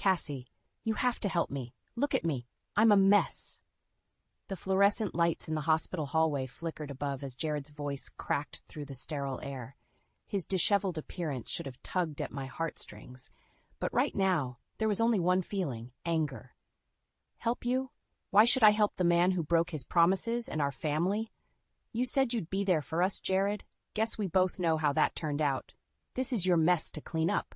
Cassie, you have to help me. Look at me. I'm a mess. The fluorescent lights in the hospital hallway flickered above as Jared's voice cracked through the sterile air. His disheveled appearance should have tugged at my heartstrings, but right now there was only one feeling: anger. Help you? Why should I help the man who broke his promises and our family? You said you'd be there for us, Jared. Guess we both know how that turned out. This is your mess to clean up.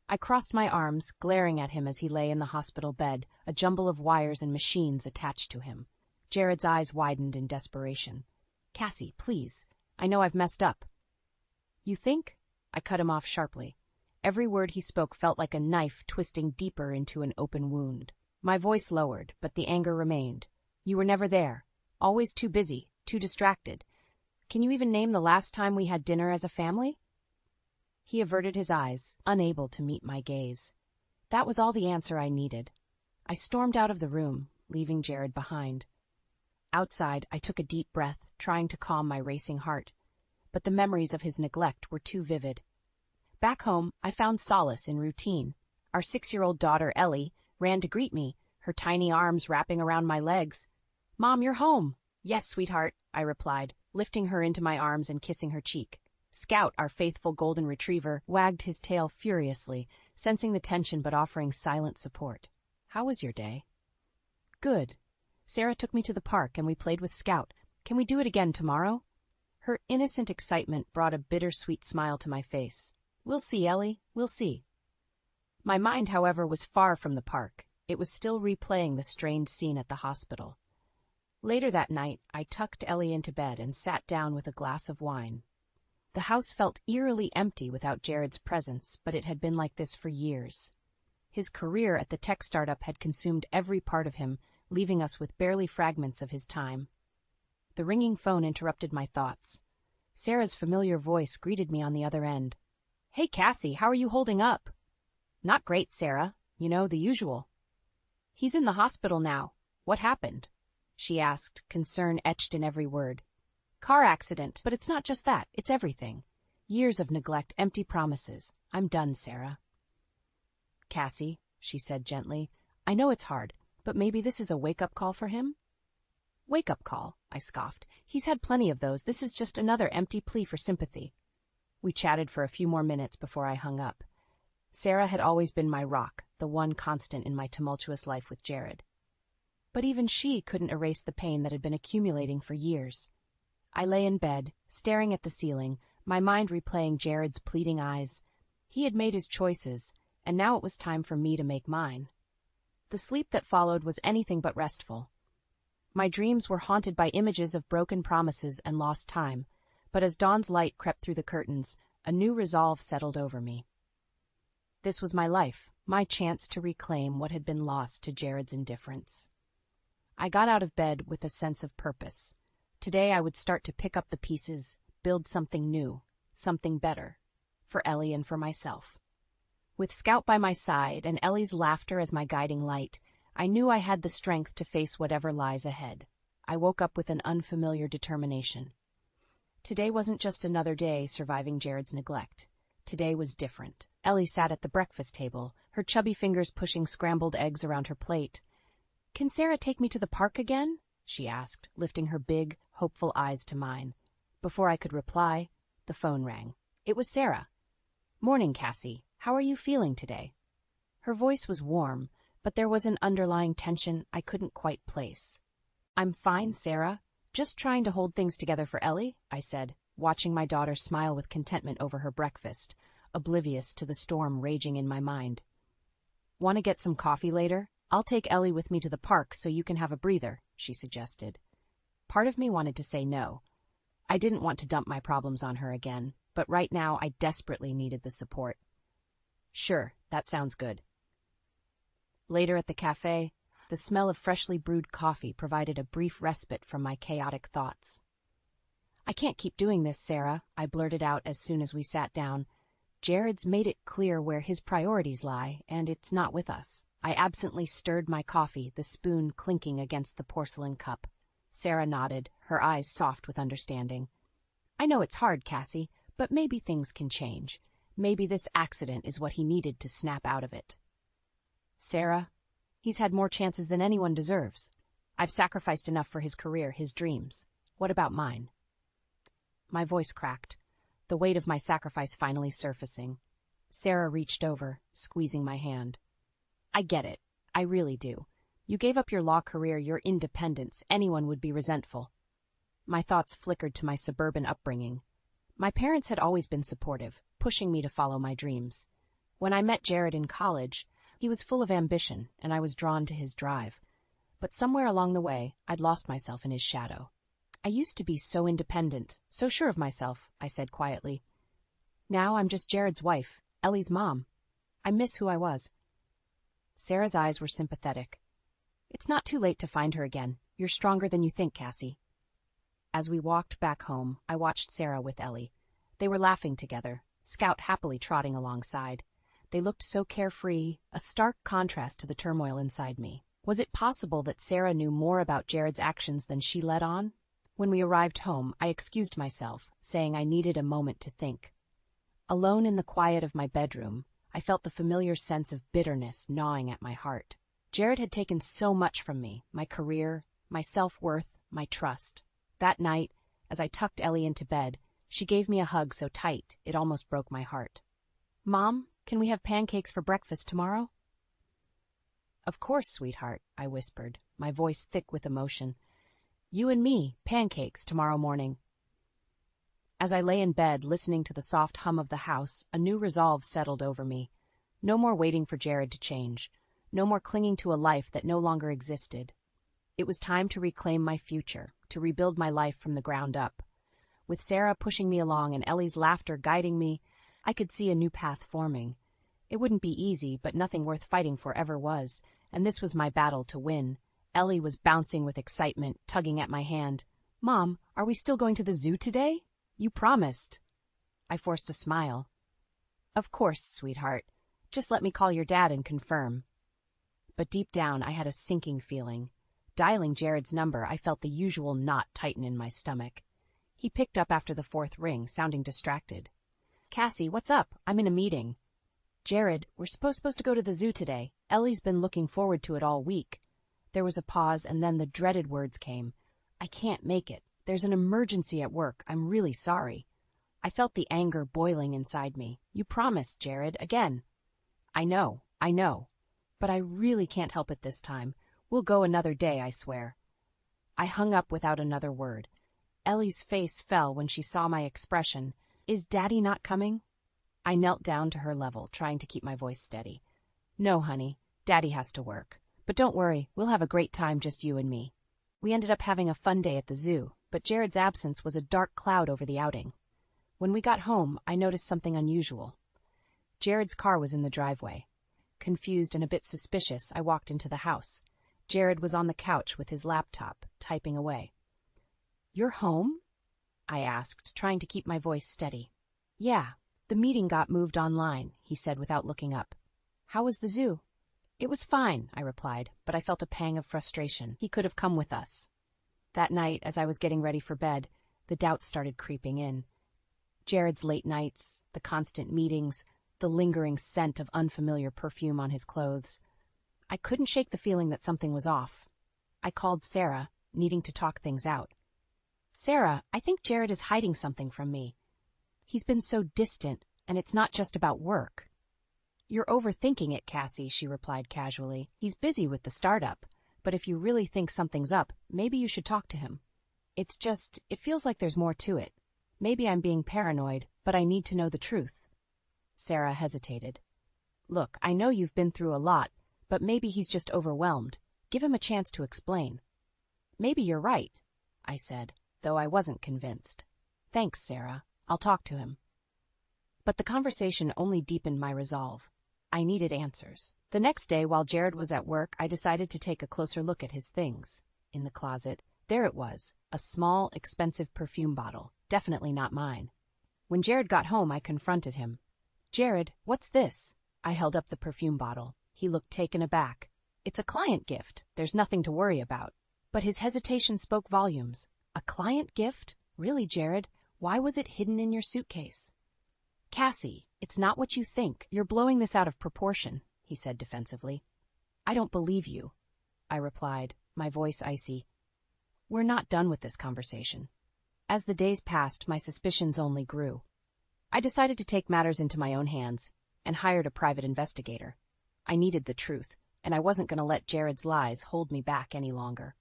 I crossed my arms, glaring at him as he lay in the hospital bed, a jumble of wires and machines attached to him. Jared's eyes widened in desperation. Cassie, please. I know I've messed up. You think? I cut him off sharply. Every word he spoke felt like a knife twisting deeper into an open wound. My voice lowered, but the anger remained. You were never there. Always too busy, too distracted. Can you even name the last time we had dinner as a family? He averted his eyes, unable to meet my gaze. That was all the answer I needed. I stormed out of the room, leaving Jared behind. Outside, I took a deep breath, trying to calm my racing heart. But the memories of his neglect were too vivid. Back home, I found solace in routine. Our 6-year-old daughter, Ellie, ran to greet me, her tiny arms wrapping around my legs. Mom, you're home. Yes, sweetheart, I replied, lifting her into my arms and kissing her cheek. Scout, our faithful golden retriever, wagged his tail furiously, sensing the tension but offering silent support. How was your day? Good. Sarah took me to the park and we played with Scout. Can we do it again tomorrow? Her innocent excitement brought a bittersweet smile to my face. We'll see, Ellie, we'll see. My mind, however, was far from the park. It was still replaying the strained scene at the hospital. Later that night, I tucked Ellie into bed and sat down with a glass of wine. The house felt eerily empty without Jared's presence, but it had been like this for years. His career at the tech startup had consumed every part of him, leaving us with barely fragments of his time. The ringing phone interrupted my thoughts. Sarah's familiar voice greeted me on the other end. Hey, Cassie, how are you holding up? Not great, Sarah. You know, the usual. He's in the hospital now. What happened? She asked, concern etched in every word. Car accident, but it's not just that, it's everything. Years of neglect, empty promises. I'm done, Sarah. Cassie, she said gently, I know it's hard, but maybe this is a wake-up call for him? Wake-up call, I scoffed. He's had plenty of those. This is just another empty plea for sympathy. We chatted for a few more minutes before I hung up. Sarah had always been my rock, the one constant in my tumultuous life with Jared. But even she couldn't erase the pain that had been accumulating for years. I lay in bed, staring at the ceiling, my mind replaying Jared's pleading eyes. He had made his choices, and now it was time for me to make mine. The sleep that followed was anything but restful. My dreams were haunted by images of broken promises and lost time, but as dawn's light crept through the curtains, a new resolve settled over me. This was my life, my chance to reclaim what had been lost to Jared's indifference. I got out of bed with a sense of purpose. Today I would start to pick up the pieces, build something new, something better, for Ellie and for myself. With Scout by my side and Ellie's laughter as my guiding light, I knew I had the strength to face whatever lies ahead. I woke up with an unfamiliar determination. Today wasn't just another day surviving Jared's neglect. Today was different. Ellie sat at the breakfast table, her chubby fingers pushing scrambled eggs around her plate. Can Sarah take me to the park again? She asked, lifting her big, hopeful eyes to mine. Before I could reply, the phone rang. It was Sarah. Morning, Cassie. How are you feeling today? Her voice was warm, but there was an underlying tension I couldn't quite place. I'm fine, Sarah. Just trying to hold things together for Ellie, I said, watching my daughter smile with contentment over her breakfast, oblivious to the storm raging in my mind. Want to get some coffee later? I'll take Ellie with me to the park so you can have a breather, she suggested. Part of me wanted to say no. I didn't want to dump my problems on her again, but right now I desperately needed the support. Sure, that sounds good. Later at the cafe, the smell of freshly brewed coffee provided a brief respite from my chaotic thoughts. I can't keep doing this, Sarah, I blurted out as soon as we sat down. Jared's made it clear where his priorities lie, and it's not with us. I absently stirred my coffee, the spoon clinking against the porcelain cup. Sarah nodded, her eyes soft with understanding. I know it's hard, Cassie, but maybe things can change. Maybe this accident is what he needed to snap out of it. Sarah, he's had more chances than anyone deserves. I've sacrificed enough for his career, his dreams. What about mine? My voice cracked, the weight of my sacrifice finally surfacing. Sarah reached over, squeezing my hand. I get it. I really do. You gave up your law career, your independence. Anyone would be resentful. My thoughts flickered to my suburban upbringing. My parents had always been supportive, pushing me to follow my dreams. When I met Jared in college, he was full of ambition, and I was drawn to his drive. But somewhere along the way, I'd lost myself in his shadow. I used to be so independent, so sure of myself, I said quietly. Now I'm just Jared's wife, Ellie's mom. I miss who I was. Sarah's eyes were sympathetic. It's not too late to find her again. You're stronger than you think, Cassie. As we walked back home, I watched Sarah with Ellie. They were laughing together, Scout happily trotting alongside. They looked so carefree, a stark contrast to the turmoil inside me. Was it possible that Sarah knew more about Jared's actions than she let on? When we arrived home, I excused myself, saying I needed a moment to think. Alone in the quiet of my bedroom, I felt the familiar sense of bitterness gnawing at my heart. Jared had taken so much from me, my career, my self-worth, my trust. That night, as I tucked Ellie into bed, she gave me a hug so tight it almost broke my heart. Mom, can we have pancakes for breakfast tomorrow? Of course, sweetheart, I whispered, my voice thick with emotion. You and me, pancakes tomorrow morning. As I lay in bed listening to the soft hum of the house, a new resolve settled over me. No more waiting for Jared to change. No more clinging to a life that no longer existed. It was time to reclaim my future, to rebuild my life from the ground up. With Sarah pushing me along and Ellie's laughter guiding me, I could see a new path forming. It wouldn't be easy, but nothing worth fighting for ever was, and this was my battle to win. Ellie was bouncing with excitement, tugging at my hand. Mom, are we still going to the zoo today? You promised. I forced a smile. Of course, sweetheart. Just let me call your dad and confirm. But deep down, I had a sinking feeling. Dialing Jared's number, I felt the usual knot tighten in my stomach. He picked up after the fourth ring, sounding distracted. Cassie, what's up? I'm in a meeting. Jared, we're supposed to go to the zoo today. Ellie's been looking forward to it all week. There was a pause, and then the dreaded words came. I can't make it. There's an emergency at work. I'm really sorry. I felt the anger boiling inside me. You promised, Jared, again. I know. But I really can't help it this time. We'll go another day, I swear. I hung up without another word. Ellie's face fell when she saw my expression. Is Daddy not coming? I knelt down to her level, trying to keep my voice steady. No, honey. Daddy has to work. But don't worry, we'll have a great time, just you and me. We ended up having a fun day at the zoo, but Jared's absence was a dark cloud over the outing. When we got home, I noticed something unusual. Jared's car was in the driveway. Confused and a bit suspicious, I walked into the house. Jared was on the couch with his laptop, typing away. You're home? I asked, trying to keep my voice steady. Yeah, the meeting got moved online, he said without looking up. How was the zoo? It was fine, I replied, but I felt a pang of frustration. He could have come with us. That night, as I was getting ready for bed, the doubts started creeping in. Jared's late nights, the constant meetings, the lingering scent of unfamiliar perfume on his clothes. I couldn't shake the feeling that something was off. I called Sarah, needing to talk things out. Sarah, I think Jared is hiding something from me. He's been so distant, and it's not just about work. You're overthinking it, Cassie, she replied casually. He's busy with the startup, but if you really think something's up, maybe you should talk to him. It feels like there's more to it. Maybe I'm being paranoid, but I need to know the truth. Sarah hesitated. Look, I know you've been through a lot, but maybe he's just overwhelmed. Give him a chance to explain. Maybe you're right, I said, though I wasn't convinced. Thanks, Sarah. I'll talk to him. But the conversation only deepened my resolve. I needed answers. The next day, while Jared was at work, I decided to take a closer look at his things. In the closet, there it was, a small, expensive perfume bottle, definitely not mine. When Jared got home, I confronted him. Jared, what's this? I held up the perfume bottle. He looked taken aback. It's a client gift. There's nothing to worry about. But his hesitation spoke volumes. A client gift? Really, Jared? Why was it hidden in your suitcase? Cassie, it's not what you think. You're blowing this out of proportion, he said defensively. I don't believe you, I replied, my voice icy. We're not done with this conversation. As the days passed, my suspicions only grew. I decided to take matters into my own hands and hired a private investigator. I needed the truth, and I wasn't going to let Jared's lies hold me back any longer.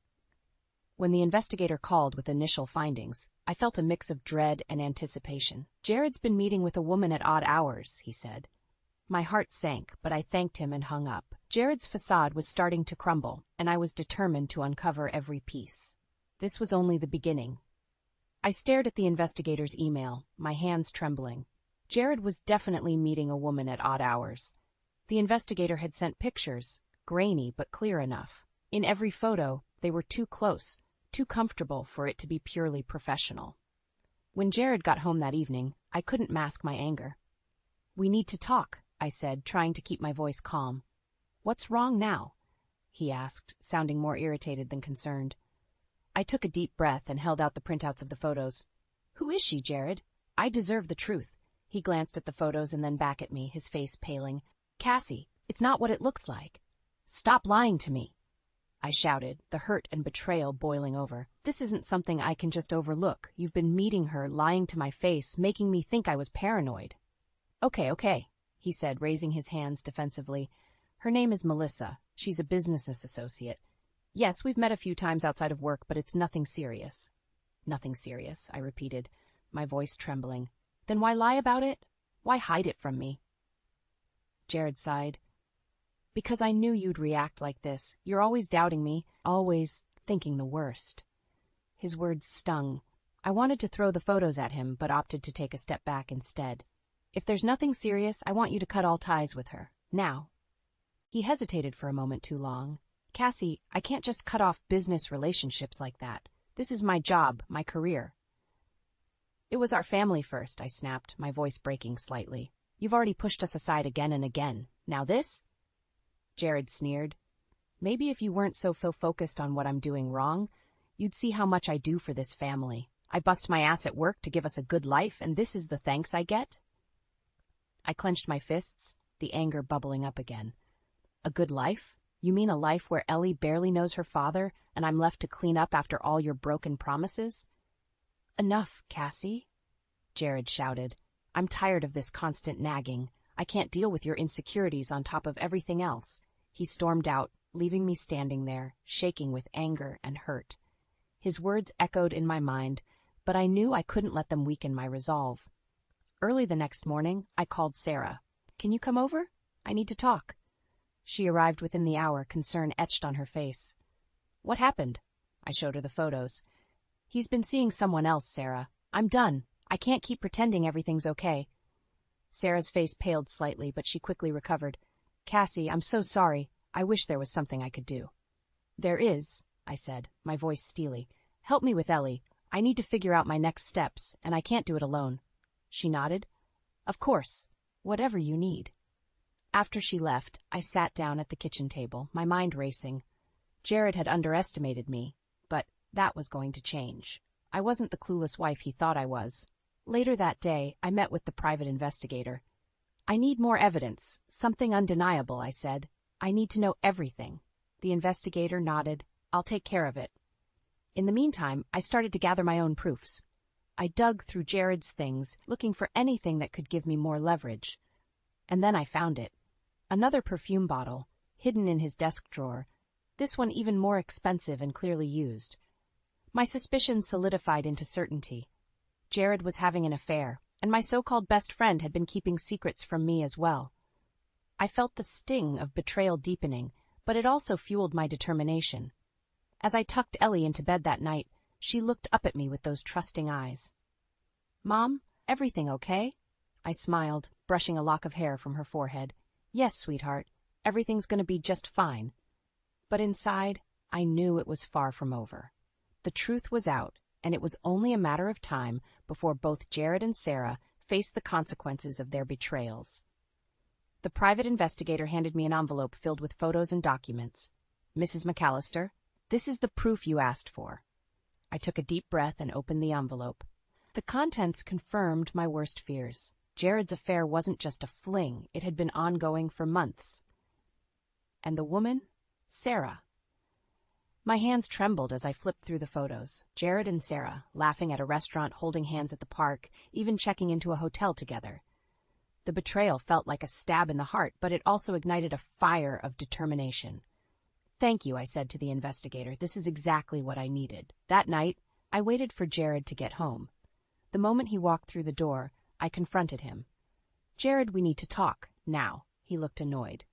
When the investigator called with initial findings, I felt a mix of dread and anticipation. Jared's been meeting with a woman at odd hours, he said. My heart sank, but I thanked him and hung up. Jared's facade was starting to crumble, and I was determined to uncover every piece. This was only the beginning. I stared at the investigator's email, my hands trembling. Jared was definitely meeting a woman at odd hours. The investigator had sent pictures, grainy but clear enough. In every photo, they were too close, too comfortable for it to be purely professional. When Jared got home that evening, I couldn't mask my anger. We need to talk, I said, trying to keep my voice calm. What's wrong now? He asked, sounding more irritated than concerned. I took a deep breath and held out the printouts of the photos. Who is she, Jared? I deserve the truth. He glanced at the photos and then back at me, his face paling. Cassie, it's not what it looks like. Stop lying to me, I shouted, the hurt and betrayal boiling over. This isn't something I can just overlook. You've been meeting her, lying to my face, making me think I was paranoid. Okay, he said, raising his hands defensively. Her name is Melissa. She's a business associate. Yes, we've met a few times outside of work, but it's nothing serious. Nothing serious, I repeated, my voice trembling. Then why lie about it? Why hide it from me? Jared sighed. Because I knew you'd react like this. You're always doubting me, always thinking the worst. His words stung. I wanted to throw the photos at him, but opted to take a step back instead. If there's nothing serious, I want you to cut all ties with her. Now. He hesitated for a moment too long. Cassie, I can't just cut off business relationships like that. This is my job, my career. It was our family first, I snapped, my voice breaking slightly. You've already pushed us aside again and again. Now this? Jared sneered. Maybe if you weren't so focused on what I'm doing wrong, you'd see how much I do for this family. I bust my ass at work to give us a good life, and this is the thanks I get? I clenched my fists, the anger bubbling up again. A good life? You mean a life where Ellie barely knows her father, and I'm left to clean up after all your broken promises? Enough, Cassie, Jared shouted. I'm tired of this constant nagging. I can't deal with your insecurities on top of everything else. He stormed out, leaving me standing there, shaking with anger and hurt. His words echoed in my mind, but I knew I couldn't let them weaken my resolve. Early the next morning, I called Sarah. Can you come over? I need to talk. She arrived within the hour, concern etched on her face. What happened? I showed her the photos. He's been seeing someone else, Sarah. I'm done. I can't keep pretending everything's okay. Sarah's face paled slightly, but she quickly recovered. Cassie, I'm so sorry. I wish there was something I could do. There is, I said, my voice steely. Help me with Ellie. I need to figure out my next steps, and I can't do it alone. She nodded. Of course. Whatever you need. After she left, I sat down at the kitchen table, my mind racing. Jared had underestimated me, but that was going to change. I wasn't the clueless wife he thought I was. Later that day, I met with the private investigator. I need more evidence, something undeniable, I said. I need to know everything. The investigator nodded. I'll take care of it. In the meantime, I started to gather my own proofs. I dug through Jared's things, looking for anything that could give me more leverage. And then I found it. Another perfume bottle, hidden in his desk drawer, this one even more expensive and clearly used. My suspicions solidified into certainty. Jared was having an affair, and my so-called best friend had been keeping secrets from me as well. I felt the sting of betrayal deepening, but it also fueled my determination. As I tucked Ellie into bed that night, she looked up at me with those trusting eyes. Mom, everything okay? I smiled, brushing a lock of hair from her forehead. Yes, sweetheart, everything's going to be just fine. But inside, I knew it was far from over. The truth was out, and it was only a matter of time before both Jared and Sarah faced the consequences of their betrayals. The private investigator handed me an envelope filled with photos and documents. Mrs. McAllister, this is the proof you asked for. I took a deep breath and opened the envelope. The contents confirmed my worst fears. Jared's affair wasn't just a fling, it had been ongoing for months. And the woman? Sarah. My hands trembled as I flipped through the photos. Jared and Sarah, laughing at a restaurant, holding hands at the park, even checking into a hotel together. The betrayal felt like a stab in the heart, but it also ignited a fire of determination. "Thank you," I said to the investigator. "This is exactly what I needed." That night, I waited for Jared to get home. The moment he walked through the door, I confronted him. "Jared, we need to talk. Now." He looked annoyed.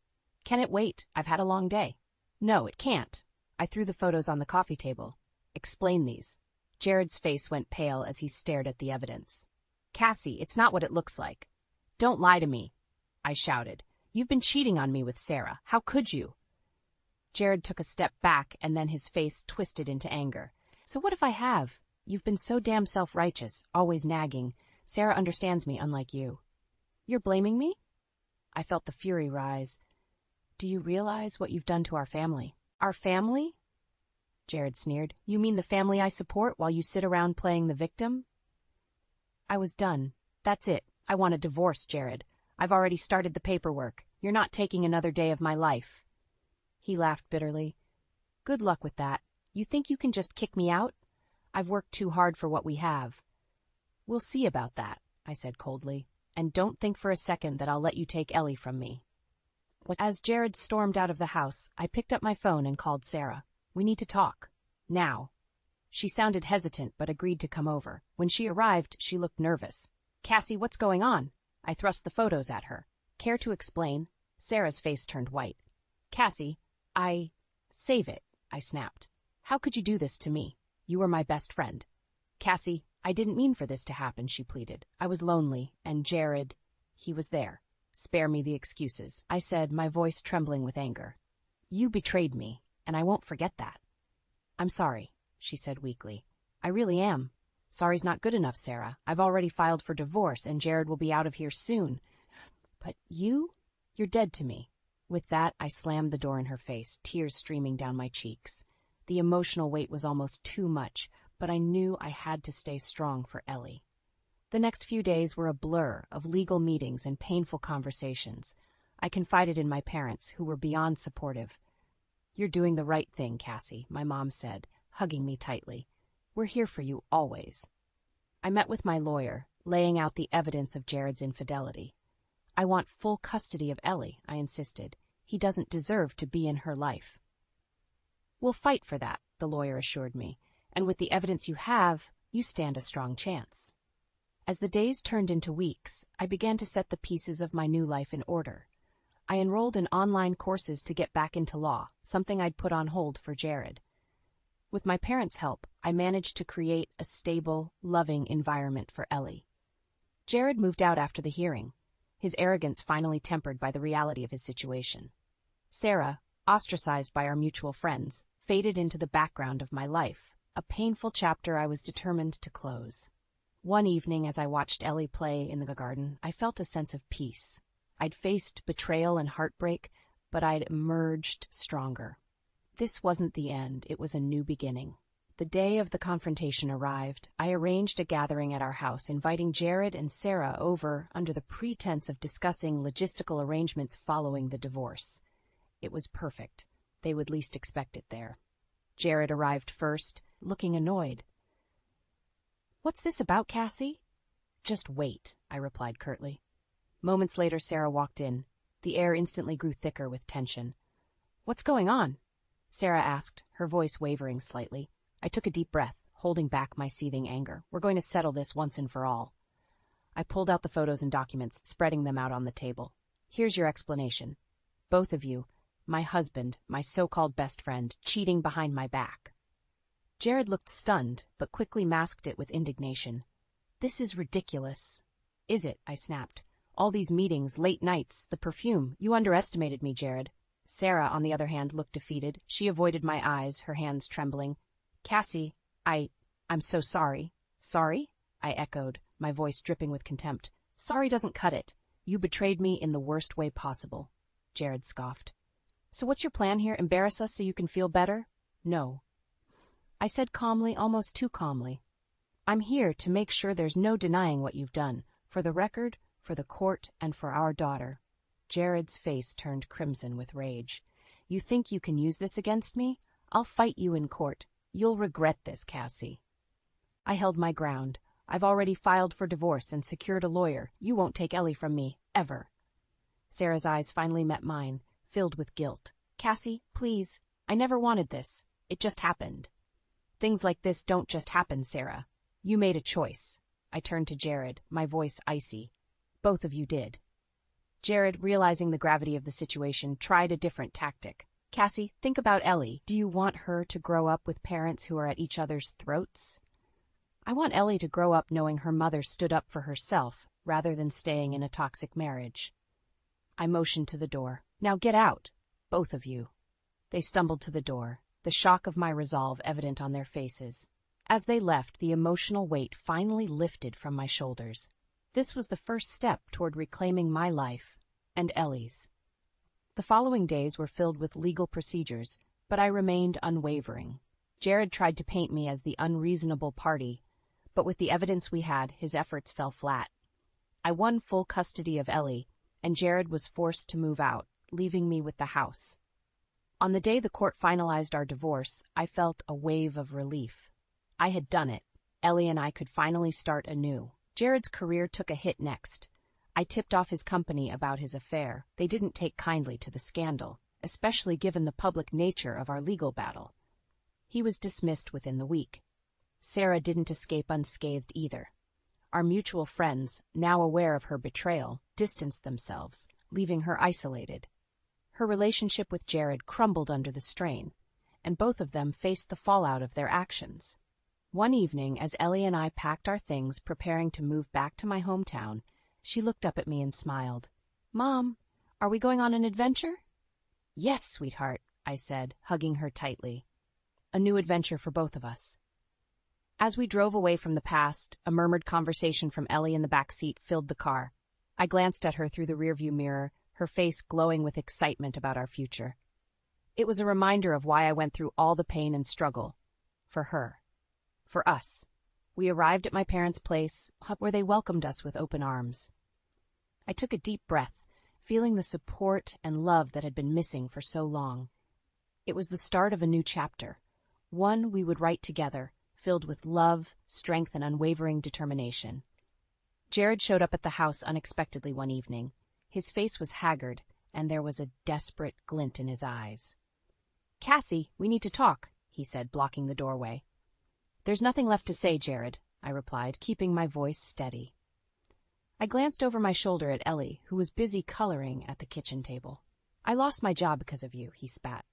"Can it wait? I've had a long day." "No, it can't." I threw the photos on the coffee table. "Explain these." Jared's face went pale as he stared at the evidence. "Cassie, it's not what it looks like." "Don't lie to me," I shouted. "You've been cheating on me with Sarah. How could you?" Jared took a step back, and then his face twisted into anger. "So what if I have? You've been so damn self-righteous, always nagging. Sarah understands me, unlike you." "You're blaming me?" I felt the fury rise. "Do you realize what you've done to our family?" "Our family?" Jared sneered. "You mean the family I support while you sit around playing the victim?" I was done. "That's it. I want a divorce, Jared. I've already started the paperwork. You're not taking another day of my life." He laughed bitterly. "Good luck with that. You think you can just kick me out? I've worked too hard for what we have." "We'll see about that," I said coldly. "And don't think for a second that I'll let you take Ellie from me." As Jared stormed out of the house, I picked up my phone and called Sarah. "We need to talk. Now." She sounded hesitant, but agreed to come over. When she arrived, she looked nervous. "Cassie, what's going on?" I thrust the photos at her. "Care to explain?" Sarah's face turned white. "Cassie, Save it," I snapped. "How could you do this to me? You were my best friend." "Cassie, I didn't mean for this to happen," she pleaded. "I was lonely, and Jared, he was there. Spare me the excuses," I said, my voice trembling with anger. "You betrayed me, and I won't forget that." "I'm sorry," she said weakly. "I really am. Sorry's not good enough, Sarah. I've already filed for divorce, and Jared will be out of here soon. But you're dead to me." With that, I slammed the door in her face, tears streaming down my cheeks. The emotional weight was almost too much, but I knew I had to stay strong for Ellie. The next few days were a blur of legal meetings and painful conversations. I confided in my parents, who were beyond supportive. "You're doing the right thing, Cassie," my mom said, hugging me tightly. "We're here for you always." I met with my lawyer, laying out the evidence of Jared's infidelity. "I want full custody of Ellie," I insisted. "He doesn't deserve to be in her life." "We'll fight for that," the lawyer assured me, "and with the evidence you have, you stand a strong chance." As the days turned into weeks, I began to set the pieces of my new life in order. I enrolled in online courses to get back into law, something I'd put on hold for Jared. With my parents' help, I managed to create a stable, loving environment for Ellie. Jared moved out after the hearing, his arrogance finally tempered by the reality of his situation. Sarah, ostracized by our mutual friends, faded into the background of my life, a painful chapter I was determined to close. One evening, as I watched Ellie play in the garden, I felt a sense of peace. I'd faced betrayal and heartbreak, but I'd emerged stronger. This wasn't the end, it was a new beginning. The day of the confrontation arrived. I arranged a gathering at our house, inviting Jared and Sarah over under the pretense of discussing logistical arrangements following the divorce. It was perfect. They would least expect it there. Jared arrived first, looking annoyed. "What's this about, Cassie?" "Just wait," I replied curtly. Moments later, Sarah walked in. The air instantly grew thicker with tension. "What's going on?" Sarah asked, her voice wavering slightly. I took a deep breath, holding back my seething anger. "We're going to settle this once and for all." I pulled out the photos and documents, spreading them out on the table. "Here's your explanation. Both of you, my husband, my so-called best friend, cheating behind my back." Jared looked stunned, but quickly masked it with indignation. "This is ridiculous." "Is it?" I snapped. "All these meetings, late nights, the perfume. You underestimated me, Jared." Sarah, on the other hand, looked defeated. She avoided my eyes, her hands trembling. "Cassie, I'm so sorry." "Sorry?" I echoed, my voice dripping with contempt. "Sorry doesn't cut it. You betrayed me in the worst way possible." Jared scoffed. "So what's your plan here? Embarrass us so you can feel better?" "No." I said calmly, almost too calmly. "I'm here to make sure there's no denying what you've done. For the record, for the court, and for our daughter." Jared's face turned crimson with rage. You think you can use this against me? I'll fight you in court. You'll regret this, Cassie. I held my ground. I've already filed for divorce and secured a lawyer. You won't take Ellie from me, ever. Sarah's eyes finally met mine, filled with guilt. Cassie, please. I never wanted this. It just happened. Things like this don't just happen, Sarah. You made a choice. I turned to Jared, my voice icy. Both of you did. Jared, realizing the gravity of the situation, tried a different tactic. Cassie, think about Ellie. Do you want her to grow up with parents who are at each other's throats? I want Ellie to grow up knowing her mother stood up for herself, rather than staying in a toxic marriage. I motioned to the door. Now get out, both of you. They stumbled to the door, the shock of my resolve evident on their faces. As they left, the emotional weight finally lifted from my shoulders. This was the first step toward reclaiming my life and Ellie's. The following days were filled with legal procedures, but I remained unwavering. Jared tried to paint me as the unreasonable party, but with the evidence we had, his efforts fell flat. I won full custody of Ellie, and Jared was forced to move out, leaving me with the house. On the day the court finalized our divorce, I felt a wave of relief. I had done it. Ellie and I could finally start anew. Jared's career took a hit next. I tipped off his company about his affair. They didn't take kindly to the scandal, especially given the public nature of our legal battle. He was dismissed within the week. Sarah didn't escape unscathed either. Our mutual friends, now aware of her betrayal, distanced themselves, leaving her isolated. Her relationship with Jared crumbled under the strain, and both of them faced the fallout of their actions. One evening, as Ellie and I packed our things, preparing to move back to my hometown, she looked up at me and smiled. Mom, are we going on an adventure? Yes, sweetheart, I said, hugging her tightly. A new adventure for both of us. As we drove away from the past, a murmured conversation from Ellie in the back seat filled the car. I glanced at her through the rearview mirror, her face glowing with excitement about our future. It was a reminder of why I went through all the pain and struggle. For her. For us. We arrived at my parents' place, where they welcomed us with open arms. I took a deep breath, feeling the support and love that had been missing for so long. It was the start of a new chapter, one we would write together, filled with love, strength, and unwavering determination. Jared showed up at the house unexpectedly one evening. His face was haggard, and there was a desperate glint in his eyes. Cassie, we need to talk, he said, blocking the doorway. There's nothing left to say, Jared, I replied, keeping my voice steady. I glanced over my shoulder at Ellie, who was busy coloring at the kitchen table. I lost my job because of you, he spat,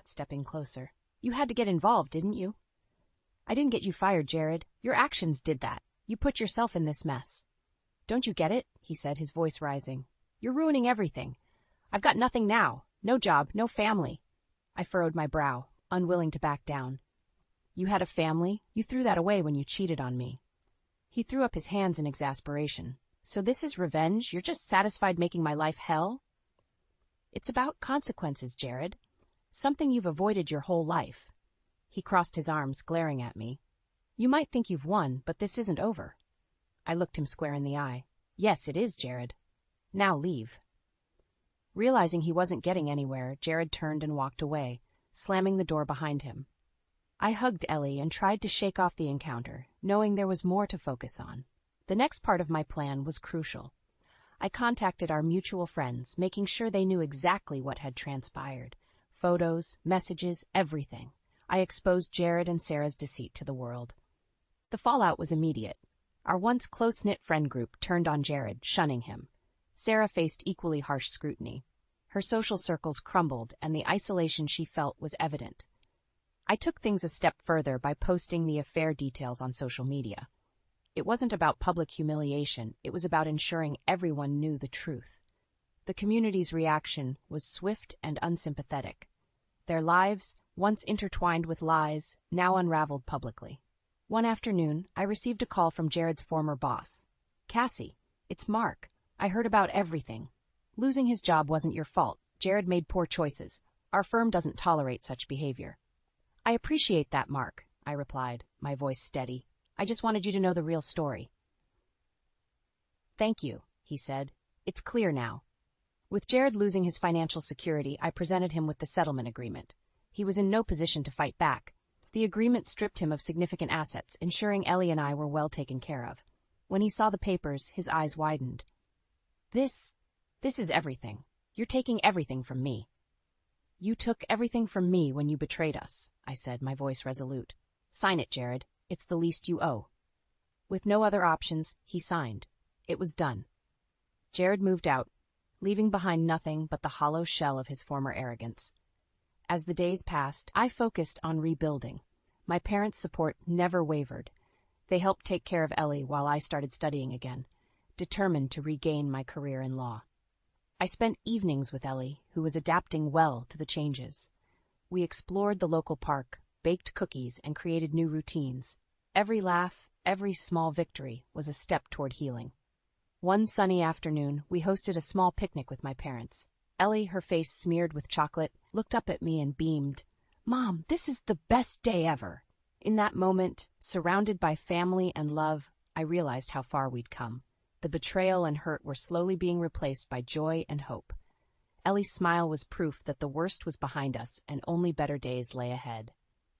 stepping closer. You had to get involved, didn't you? I didn't get you fired, Jared. Your actions did that. You put yourself in this mess. Don't you get it? He said, his voice rising. You're ruining everything. I've got nothing now. No job, no family. I furrowed my brow, unwilling to back down. You had a family. You threw that away when you cheated on me. He threw up his hands in exasperation. So this is revenge? You're just satisfied making my life hell? It's about consequences, Jared. Something you've avoided your whole life. He crossed his arms, glaring at me. You might think you've won, but this isn't over. I looked him square in the eye. Yes, it is, Jared. Now leave. Realizing he wasn't getting anywhere, Jared turned and walked away, slamming the door behind him. I hugged Ellie and tried to shake off the encounter, knowing there was more to focus on. The next part of my plan was crucial. I contacted our mutual friends, making sure they knew exactly what had transpired. Photos, messages, everything. I exposed Jared and Sarah's deceit to the world. The fallout was immediate. Our once close-knit friend group turned on Jared, shunning him. Sarah faced equally harsh scrutiny. Her social circles crumbled, and the isolation she felt was evident. I took things a step further by posting the affair details on social media. It wasn't about public humiliation, it was about ensuring everyone knew the truth. The community's reaction was swift and unsympathetic. Their lives, once intertwined with lies, now unraveled publicly. One afternoon, I received a call from Jared's former boss. Cassie, it's Mark. I heard about everything. Losing his job wasn't your fault. Jared made poor choices. Our firm doesn't tolerate such behavior. I appreciate that, Mark, I replied, my voice steady. I just wanted you to know the real story. Thank you, he said. It's clear now. With Jared losing his financial security, I presented him with the settlement agreement. He was in no position to fight back. The agreement stripped him of significant assets, ensuring Ellie and I were well taken care of. When he saw the papers, his eyes widened. This is everything. You're taking everything from me. You took everything from me when you betrayed us, I said, my voice resolute. Sign it, Jared. It's the least you owe. With no other options, he signed. It was done. Jared moved out, leaving behind nothing but the hollow shell of his former arrogance. As the days passed, I focused on rebuilding. My parents' support never wavered. They helped take care of Ellie while I started studying again, determined to regain my career in law. I spent evenings with Ellie, who was adapting well to the changes. We explored the local park, baked cookies, and created new routines. Every laugh, every small victory was a step toward healing. One sunny afternoon, we hosted a small picnic with my parents. Ellie, her face smeared with chocolate, looked up at me and beamed. Mom, this is the best day ever. In that moment, surrounded by family and love, I realized how far we'd come. The betrayal and hurt were slowly being replaced by joy and hope. Ellie's smile was proof that the worst was behind us and only better days lay ahead.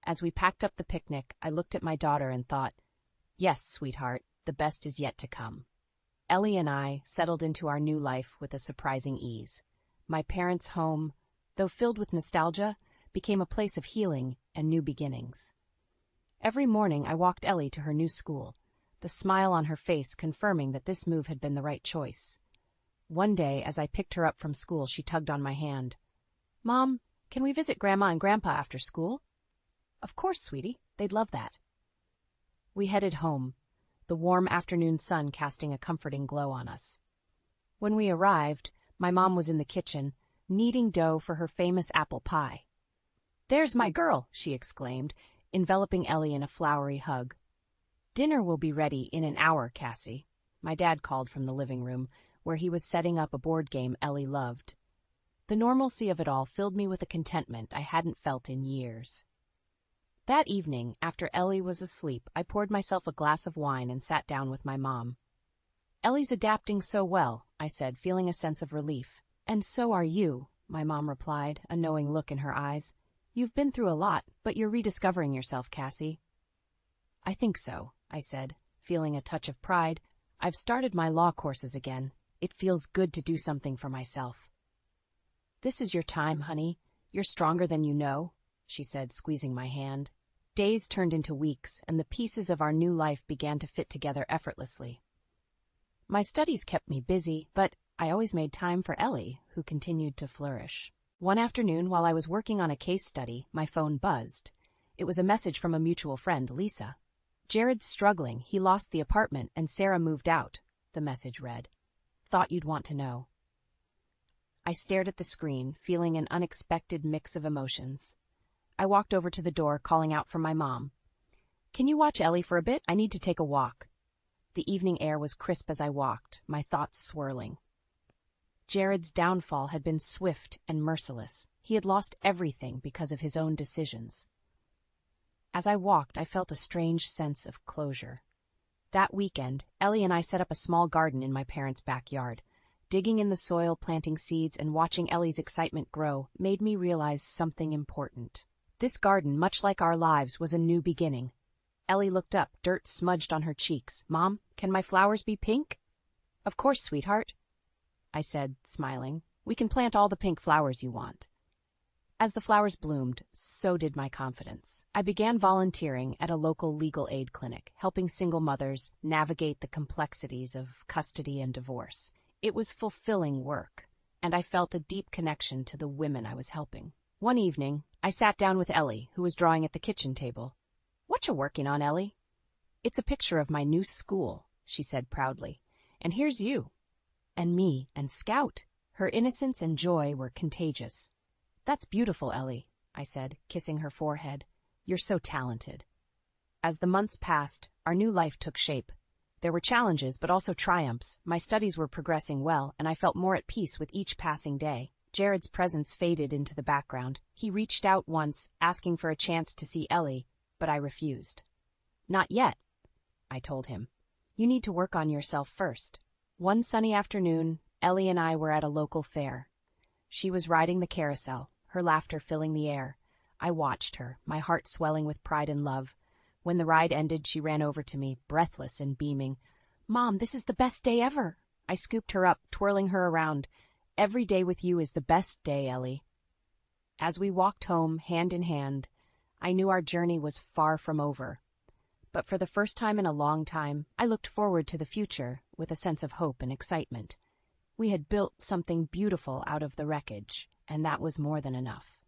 As we packed up the picnic, I looked at my daughter and thought, yes, sweetheart, the best is yet to come. Ellie and I settled into our new life with a surprising ease. My parents' home, though filled with nostalgia, became a place of healing and new beginnings. Every morning I walked Ellie to her new school, the smile on her face confirming that this move had been the right choice. One day, as I picked her up from school, she tugged on my hand. Mom, can we visit Grandma and Grandpa after school? Of course, sweetie. They'd love that. We headed home, the warm afternoon sun casting a comforting glow on us. When we arrived, my mom was in the kitchen, kneading dough for her famous apple pie. There's my girl, she exclaimed, enveloping Ellie in a flowery hug. Dinner will be ready in an hour, Cassie, my dad called from the living room, where he was setting up a board game Ellie loved. The normalcy of it all filled me with a contentment I hadn't felt in years. That evening, after Ellie was asleep, I poured myself a glass of wine and sat down with my mom. Ellie's adapting so well, I said, feeling a sense of relief. And so are you, my mom replied, a knowing look in her eyes. You've been through a lot, but you're rediscovering yourself, Cassie. I think so, I said, feeling a touch of pride. I've started my law courses again. It feels good to do something for myself. This is your time, honey. You're stronger than you know, she said, squeezing my hand. Days turned into weeks, and the pieces of our new life began to fit together effortlessly. My studies kept me busy, but I always made time for Ellie, who continued to flourish. One afternoon, while I was working on a case study, my phone buzzed. It was a message from a mutual friend, Lisa. Jared's struggling. He lost the apartment, and Sarah moved out, the message read. Thought you'd want to know. I stared at the screen, feeling an unexpected mix of emotions. I walked over to the door, calling out for my mom. Can you watch Ellie for a bit? I need to take a walk. The evening air was crisp as I walked, my thoughts swirling. Jared's downfall had been swift and merciless. He had lost everything because of his own decisions. As I walked, I felt a strange sense of closure. That weekend, Ellie and I set up a small garden in my parents' backyard. Digging in the soil, planting seeds, and watching Ellie's excitement grow made me realize something important. This garden, much like our lives, was a new beginning. Ellie looked up, dirt smudged on her cheeks. Mom, can my flowers be pink? Of course, sweetheart, I said, smiling. We can plant all the pink flowers you want. As the flowers bloomed, so did my confidence. I began volunteering at a local legal aid clinic, helping single mothers navigate the complexities of custody and divorce. It was fulfilling work, and I felt a deep connection to the women I was helping. One evening, I sat down with Ellie, who was drawing at the kitchen table. What you working on, Ellie? It's a picture of my new school, she said proudly. And here's you. And me, and Scout. Her innocence and joy were contagious. That's beautiful, Ellie, I said, kissing her forehead. You're so talented. As the months passed, our new life took shape. There were challenges, but also triumphs. My studies were progressing well, and I felt more at peace with each passing day. Jared's presence faded into the background. He reached out once, asking for a chance to see Ellie, but I refused. Not yet, I told him. You need to work on yourself first. One sunny afternoon, Ellie and I were at a local fair. She was riding the carousel, her laughter filling the air. I watched her, my heart swelling with pride and love. When the ride ended, she ran over to me, breathless and beaming. "Mom, this is the best day ever." I scooped her up, twirling her around. "Every day with you is the best day, Ellie." As we walked home, hand in hand, I knew our journey was far from over. But for the first time in a long time, I looked forward to the future with a sense of hope and excitement. We had built something beautiful out of the wreckage, and that was more than enough.